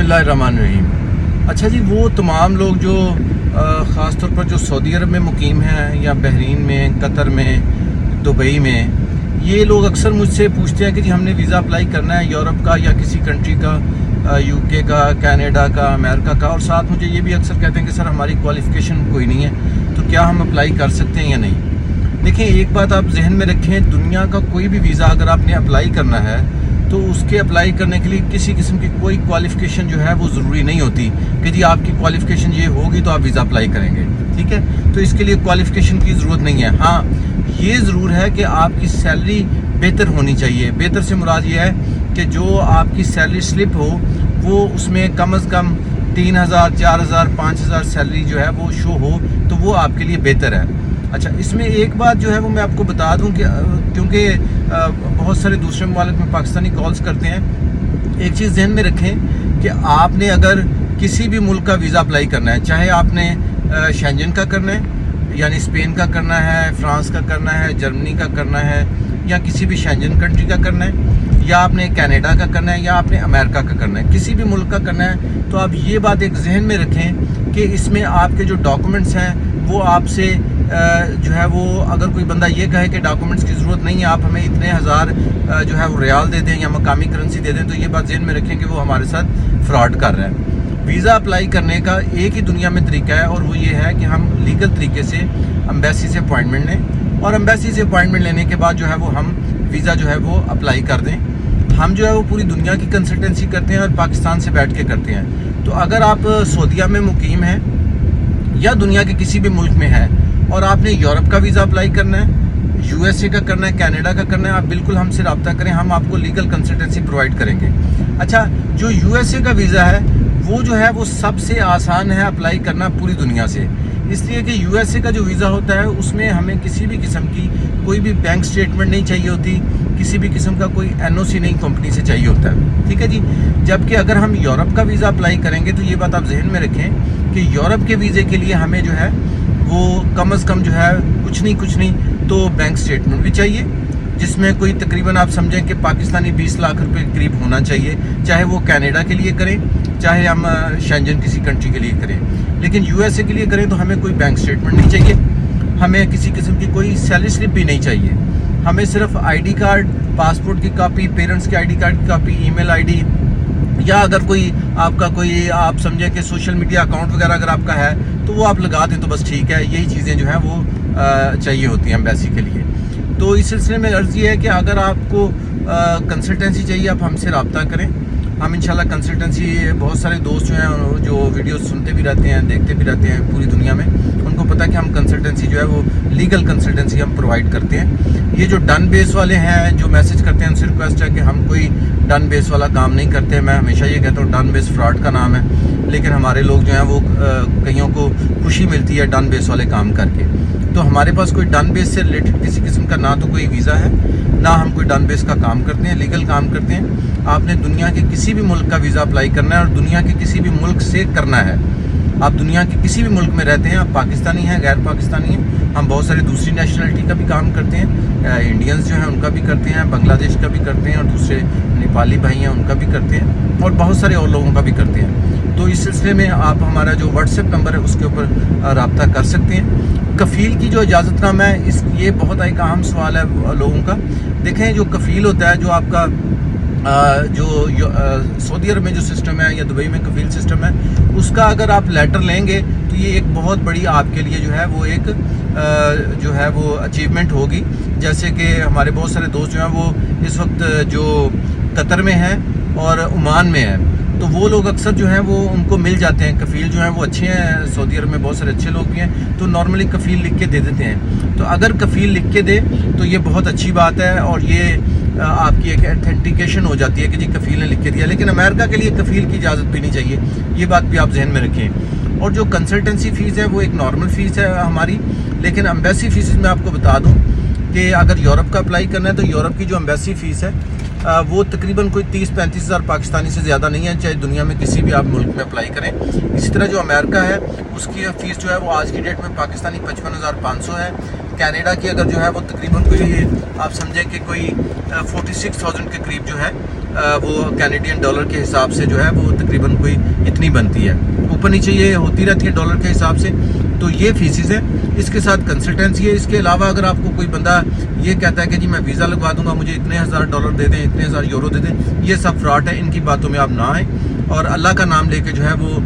बिस्मिल्लाहिर्रहमानिर्रहीम। अच्छा जी, वो तमाम लोग जो ख़ास तौर पर जो सऊदी अरब में मुकीम हैं या बहरीन में, कतर में, दुबई में, ये लोग अक्सर मुझसे पूछते हैं कि जी हमने वीज़ा अप्लाई करना है यूरोप का या किसी कंट्री का, यूके का, कनाडा का, अमेरिका का, और साथ मुझे ये भी अक्सर कहते हैं कि सर हमारी क्वालिफ़िकेशन कोई नहीं है, तो क्या हम अप्लाई कर सकते हैं या नहीं। देखिए, एक बात आप जहन में रखें, दुनिया का कोई भी वीज़ा अगर आपने अप्लाई करना है तो उसके अप्लाई करने के लिए किसी किस्म की कोई क्वालिफ़िकेशन जो है वो ज़रूरी नहीं होती कि जी आपकी क्वालिफ़िकेशन ये होगी तो आप वीज़ा अप्लाई करेंगे, ठीक है। तो इसके लिए क्वालिफ़िकेशन की ज़रूरत नहीं है। हाँ, ये ज़रूर है कि आपकी सैलरी बेहतर होनी चाहिए। बेहतर से मुराद ये है कि जो आपकी सैलरी स्लिप हो वो उसमें कम अज़ कम 3,000, 4,000, 5,000 सैलरी जो है वो शो हो, तो वो आपके लिए बेहतर है। अच्छा, इसमें एक बात जो है वो मैं आपको बता दूं कि क्योंकि बहुत सारे दूसरे ममालिक में पाकिस्तानी कॉल्स करते हैं, एक चीज़ जहन में रखें कि आपने अगर किसी भी मुल्क का वीज़ा अप्लाई करना है, चाहे आपने शेंजन का करना है यानी स्पेन का करना है, फ्रांस का करना है, जर्मनी का करना है, या किसी भी शेंजन कंट्री का करना है, या आपने कनाडा का करना है, या आपने अमेरिका का करना है, किसी भी मुल्क का करना है, तो आप ये बात एक जहन में रखें कि इसमें आपके जो डॉक्यूमेंट्स हैं वो आपसे जो है वो, अगर कोई बंदा ये कहे कि डॉक्यूमेंट्स की ज़रूरत नहीं है, आप हमें इतने हज़ार जो है वो रियाल दे दें या मकामी करेंसी दे दें, तो ये बात जहन में रखें कि वो हमारे साथ फ्रॉड कर रहा है। वीज़ा अप्लाई करने का एक ही दुनिया में तरीका है, और वो ये है कि हम लीगल तरीके से एम्बेसी से अपॉइंटमेंट लें, और एम्बेसी से अपॉइंटमेंट लेने के बाद जो है वो हम वीज़ा जो है वो अप्लाई कर दें। हम जो है वो पूरी दुनिया की कंसल्टेंसी करते हैं और पाकिस्तान से बैठ के करते हैं। तो अगर आप सऊदीया में मुकीम हैं या दुनिया के किसी भी मुल्क में है और आपने यूरोप का वीज़ा अप्लाई करना है, यूएसए का करना है, कनाडा का करना है, आप बिल्कुल हमसे रब्ता करें, हम आपको लीगल कंसल्टेंसी प्रोवाइड करेंगे। अच्छा, जो यूएसए का वीज़ा है वो जो है वो सबसे आसान है अप्लाई करना पूरी दुनिया से, इसलिए कि यूएसए का जो वीज़ा होता है उसमें हमें किसी भी किस्म की कोई भी बैंक स्टेटमेंट नहीं चाहिए होती, किसी भी किस्म का कोई एनओसी नहीं कंपनी से चाहिए होता है, ठीक है जी। जबकि अगर हम यूरोप का वीज़ा अप्लाई करेंगे तो ये बात आप जहन में रखें कि यूरोप के वीज़े के लिए हमें जो है वो कम अज़ कम जो है कुछ नहीं तो बैंक स्टेटमेंट भी चाहिए, जिसमें कोई तकरीबन आप समझें कि पाकिस्तानी 20 लाख रुपए के करीब होना चाहिए, चाहे वो कनाडा के लिए करें, चाहे हम शेंजन किसी कंट्री के लिए करें। लेकिन यूएसए के लिए करें तो हमें कोई बैंक स्टेटमेंट नहीं चाहिए, हमें किसी किस्म की कोई सैलरी स्लिप भी नहीं चाहिए, हमें सिर्फ आईडी कार्ड, पासपोर्ट की कॉपी, पेरेंट्स के आईडी कार्ड की कॉपी, ईमेल आईडी, या अगर कोई आपका कोई आप समझें कि सोशल मीडिया अकाउंट वगैरह अगर आपका है तो वो आप लगा दें तो बस ठीक है। यही चीज़ें जो हैं वो चाहिए होती हैं एम्बेसी के लिए। तो इस सिलसिले में अर्ज़ ये है कि अगर आपको कंसल्टेंसी चाहिए आप हमसे रब्ता करें, हम इंशाल्लाह कंसल्टेंसी, बहुत सारे दोस्त जो हैं जो वीडियो सुनते भी रहते हैं, देखते भी रहते हैं पूरी दुनिया में, उनको पता है कि हम कंसल्टेंसी जो है वो लीगल कंसल्टेंसी हम प्रोवाइड करते हैं। ये जो डन बेस वाले हैं जो मैसेज करते हैं उनसे रिक्वेस्ट है कि हम कोई डन बेस वाला काम नहीं करते। मैं हमेशा ये कहता हूँ डन बेस फ्रॉड का नाम है, लेकिन हमारे लोग जो हैं वो कईयों को खुशी मिलती है डन बेस वाले काम करके। तो हमारे पास कोई डन बेस से रिलेटेड किसी किस्म का ना तो कोई वीज़ा है, ना हम कोई डन बेस का काम करते हैं, लीगल काम करते हैं। आपने दुनिया के किसी भी मुल्क का वीज़ा अप्लाई करना है और दुनिया के किसी भी मुल्क से करना है। आप दुनिया के किसी भी मुल्क में रहते हैं, आप पाकिस्तानी हैं, गैर पाकिस्तानी हैं, हम बहुत सारी दूसरी नेशनलिटी का भी काम करते हैं, इंडियंस जो हैं उनका भी करते हैं, बांग्लादेश का भी करते हैं, और दूसरे नेपाली भाई हैं उनका भी करते हैं, और बहुत सारे और लोगों का भी करते हैं। तो इस सिलसिले में आप हमारा जो व्हाट्सएप नंबर है उसके ऊपर रब्ता कर सकते हैं। कफ़ील की जो इजाज़तनामा है, ये बहुत एक अहम सवाल है लोगों का। देखें, जो कफ़ील होता है, जो आपका जो सऊदी अरब में जो सिस्टम है या दुबई में कफ़ील सिस्टम है, उसका अगर आप लेटर लेंगे तो ये एक बहुत बड़ी आपके लिए जो है वो एक जो है वो अचीवमेंट होगी। जैसे कि हमारे बहुत सारे दोस्त जो हैं वो इस वक्त जो कतर में हैं और ओमान में हैं, तो वो लोग अक्सर जो हैं वो उनको मिल जाते हैं कफ़ील जो हैं वो अच्छे हैं। सऊदी अरब में बहुत सारे अच्छे लोग भी हैं, तो नॉर्मली कफ़ील लिख के दे देते हैं। तो अगर कफ़ील लिख के दे तो ये बहुत अच्छी बात है, और ये आपकी एक ऑथेंटिकेशन हो जाती है कि जी कफ़ील ने लिख के दिया। लेकिन अमेरिका के लिए कफ़ील की इजाज़त भी नहीं चाहिए, ये बात भी आप जहन में रखें। और जो कंसल्टेंसी फ़ीस है वो एक नॉर्मल फ़ीस है हमारी, लेकिन एम्बेसी फ़ीस मैं आपको बता दूं कि अगर यूरोप का अप्लाई करना है तो यूरोप की जो एम्बेसी फ़ीस है वो तकरीबन कोई 30-35 हज़ार पाकिस्तानी से ज़्यादा नहीं है, चाहे दुनिया में किसी भी आप मुल्क में अप्लाई करें। इसी तरह जो अमेरिका है उसकी फ़ीस जो है वो आज की डेट में पाकिस्तानी 55,500 है। कनाडा की अगर जो है वो तकरीबन कोई आप समझें कि कोई 46,000 के करीब जो है وہ کینیڈین ڈالر کے حساب سے جو ہے وہ تقریباً کوئی اتنی بنتی ہے، اوپر نیچے یہ ہوتی رہتی ہے ڈالر کے حساب سے. تو یہ فیسز ہے، اس کے ساتھ کنسلٹنسی ہے. اس کے علاوہ اگر آپ کو کوئی بندہ یہ کہتا ہے کہ جی میں ویزا لگوا دوں گا، مجھے اتنے $1000 دے دیں، اتنے €1000 دے دیں، یہ سب فراڈ ہے. ان کی باتوں میں آپ نہ آئیں اور اللہ کا نام لے کے جو ہے وہ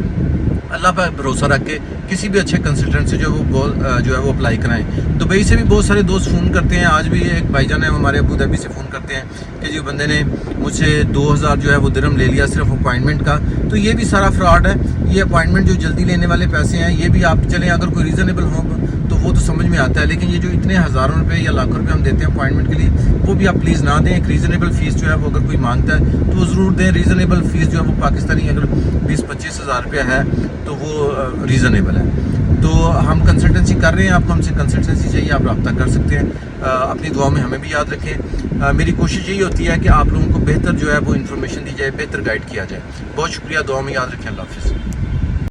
اللہ پر بھروسہ رکھ کے کسی بھی اچھے کنسلٹنٹ سے جو ہے وہ اپلائی کرائیں. دبئی سے بھی بہت سارے دوست فون کرتے ہیں. آج بھی ایک بھائی جان ہے ہمارے ابو ظبی سے فون کرتے ہیں کہ جی بندے نے مجھ سے 2000 جو ہے وہ درہم لے لیا صرف اپوائنٹمنٹ کا. تو یہ بھی سارا فراڈ ہے. یہ اپوائنٹمنٹ جو جلدی لینے والے پیسے ہیں یہ بھی آپ چلیں اگر کوئی ریزنیبل ہو تو وہ تو سمجھ میں آتا ہے، لیکن یہ جو اتنے ہزاروں روپے یا لاکھوں روپے ہم دیتے ہیں اپوائنٹمنٹ کے لیے وہ بھی آپ پلیز نہ دیں. ایک ریزنیبل فیس جو ہے وہ اگر کوئی مانگتا ہے تو وہ ضرور دیں. ریزنیبل فیس جو ہے وہ پاکستانی اگر 20-25 ہزار روپیہ ہے تو وہ ریزنیبل ہے. تو ہم کنسلٹنسی کر رہے ہیں، آپ کو ہم سے کنسلٹنسی چاہیے آپ رابطہ کر سکتے ہیں. اپنی دعاؤں میں ہمیں بھی یاد رکھیں. میری کوشش یہی ہوتی ہے کہ آپ لوگوں کو بہتر جو ہے وہ انفارمیشن دی جائے، بہتر گائیڈ کیا جائے. بہت شکریہ، دعاؤں میں یاد رکھیں. اللہ حافظ.